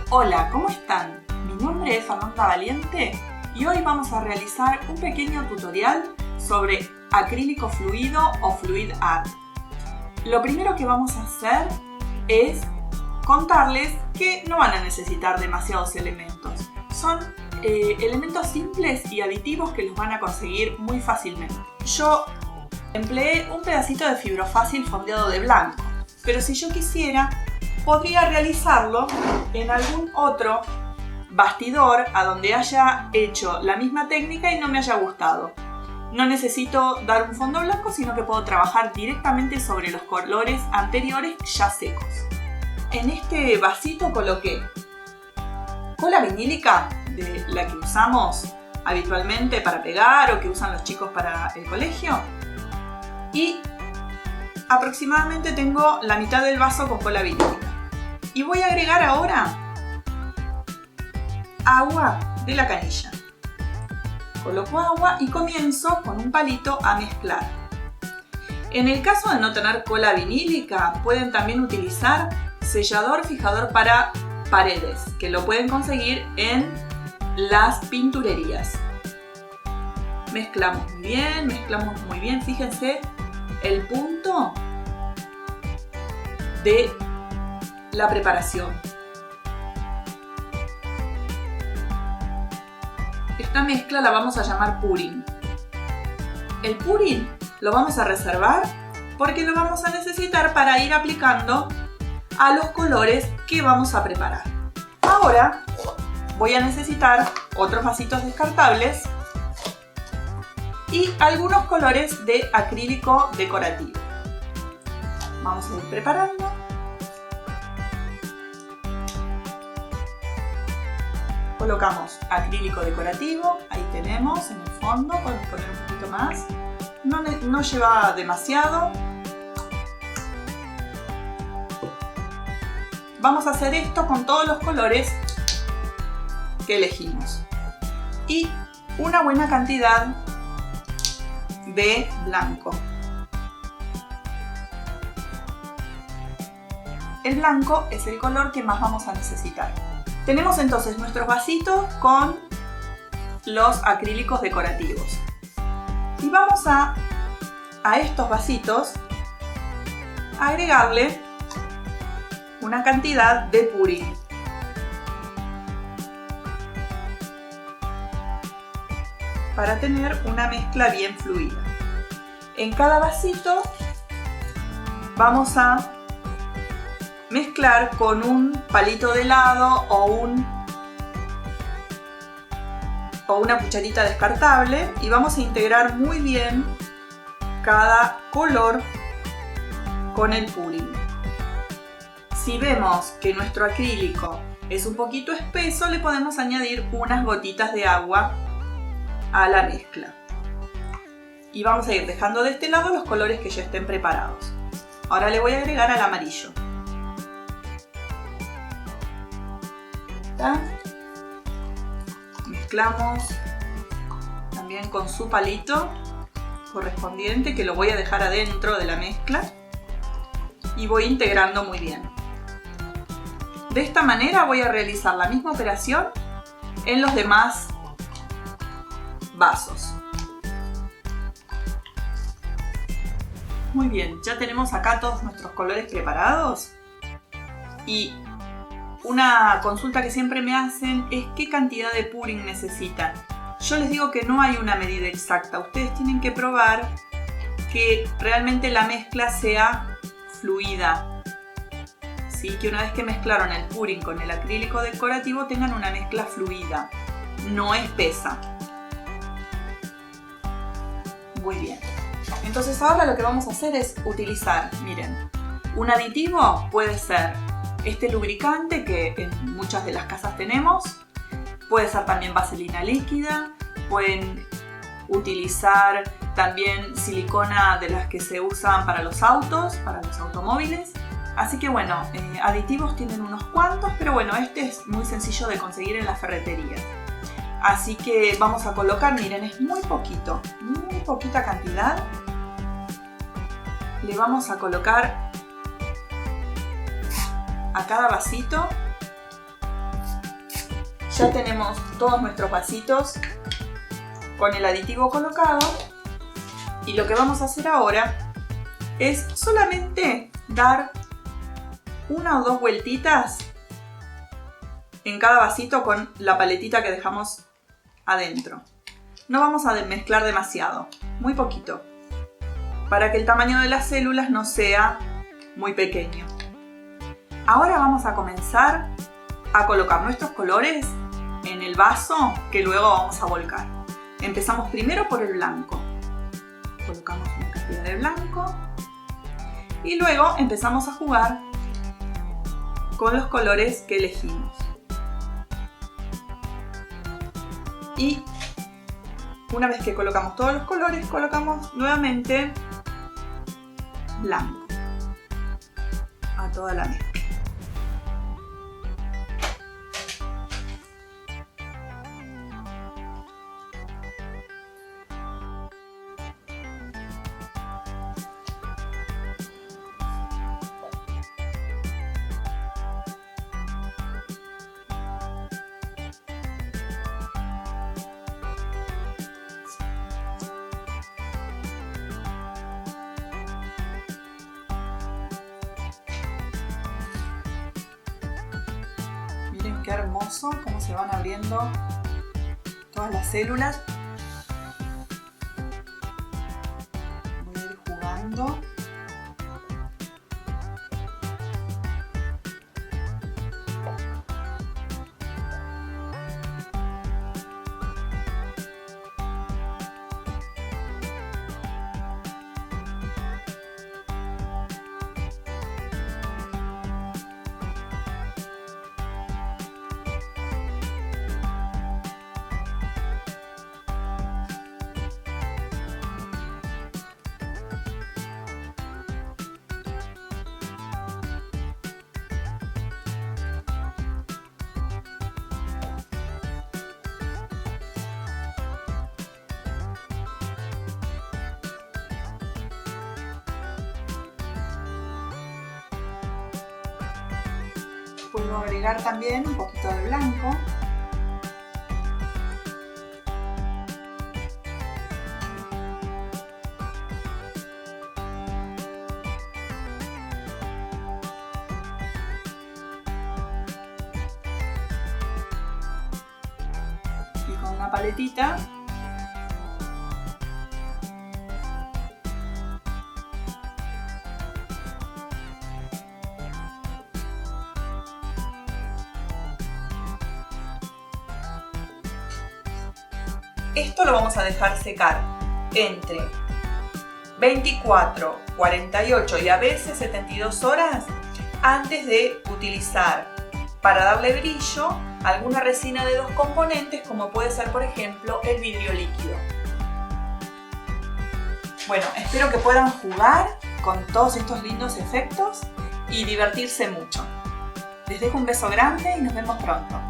Hola, ¿cómo están? Mi nombre es Fernanda Valiente y hoy vamos a realizar un pequeño tutorial sobre acrílico fluido o fluid art. Lo primero que vamos a hacer es contarles que no van a necesitar demasiados elementos. Son elementos simples y aditivos que los van a conseguir muy fácilmente. Yo empleé un pedacito de fibrofácil fondeado de blanco, pero si yo quisiera, podría realizarlo en algún otro bastidor a donde haya hecho la misma técnica y no me haya gustado. No necesito dar un fondo blanco, sino que puedo trabajar directamente sobre los colores anteriores ya secos. En este vasito coloqué cola vinílica, de la que usamos habitualmente para pegar o que usan los chicos para el colegio, y aproximadamente tengo la mitad del vaso con cola vinílica. Y voy a agregar ahora agua de la canilla. Coloco agua y comienzo con un palito a mezclar. En el caso de no tener cola vinílica, pueden también utilizar sellador fijador para paredes, que lo pueden conseguir en las pinturerías. Mezclamos muy bien. Fíjense el punto de la preparación. Esta mezcla la vamos a llamar pudding. El pudding lo vamos a reservar porque lo vamos a necesitar para ir aplicando a los colores que vamos a preparar. Ahora voy a necesitar otros vasitos descartables y algunos colores de acrílico decorativo. Vamos a ir preparando. Colocamos acrílico decorativo, ahí tenemos en el fondo, podemos poner un poquito más. No lleva demasiado. Vamos a hacer esto con todos los colores que elegimos. Y una buena cantidad de blanco. El blanco es el color que más vamos a necesitar. Tenemos entonces nuestros vasitos con los acrílicos decorativos. Y vamos a estos vasitos agregarle una cantidad de pudding. Para tener una mezcla bien fluida. En cada vasito vamos a mezclar con un palito de helado o una cucharita descartable y vamos a integrar muy bien cada color con el pudding. Si vemos que nuestro acrílico es un poquito espeso, le podemos añadir unas gotitas de agua a la mezcla. Y vamos a ir dejando de este lado los colores que ya estén preparados. Ahora le voy a agregar al amarillo. Mezclamos también con su palito correspondiente, que lo voy a dejar adentro de la mezcla, y voy integrando muy bien. De esta manera voy a realizar la misma operación en los demás vasos. Muy bien, ya tenemos acá todos nuestros colores preparados. Y una consulta que siempre me hacen es qué cantidad de pudding necesitan. Yo les digo que no hay una medida exacta. Ustedes tienen que probar que realmente la mezcla sea fluida. ¿Sí? Que una vez que mezclaron el pudding con el acrílico decorativo tengan una mezcla fluida, no espesa. Muy bien. Entonces ahora lo que vamos a hacer es utilizar, miren, un aditivo puede ser este lubricante que en muchas de las casas tenemos, puede ser también vaselina líquida, pueden utilizar también silicona de las que se usan para los autos, para los automóviles. Así que bueno, aditivos tienen unos cuantos, pero bueno, este es muy sencillo de conseguir en las ferreterías. Así que vamos a colocar, miren, es muy poquito, muy poquita cantidad. Le vamos a colocar a cada vasito Ya tenemos todos nuestros vasitos con el aditivo colocado y lo que vamos a hacer ahora es solamente dar una o dos vueltitas en cada vasito con la paletita que dejamos adentro. No vamos a mezclar demasiado, muy poquito, para que el tamaño de las células no sea muy pequeño. Ahora vamos a comenzar a colocar nuestros colores en el vaso que luego vamos a volcar. Empezamos primero por el blanco. Colocamos una cantidad de blanco y luego empezamos a jugar con los colores que elegimos. Y una vez que colocamos todos los colores, colocamos nuevamente blanco a toda la mezcla. Miren qué hermoso cómo se van abriendo todas las células. Voy a ir jugando. Puedo agregar también un poquito de blanco. Y con una paletita esto lo vamos a dejar secar entre 24, 48 y a veces 72 horas antes de utilizar para darle brillo alguna resina de 2 componentes como puede ser por ejemplo el vidrio líquido. Bueno, espero que puedan jugar con todos estos lindos efectos y divertirse mucho. Les dejo un beso grande y nos vemos pronto.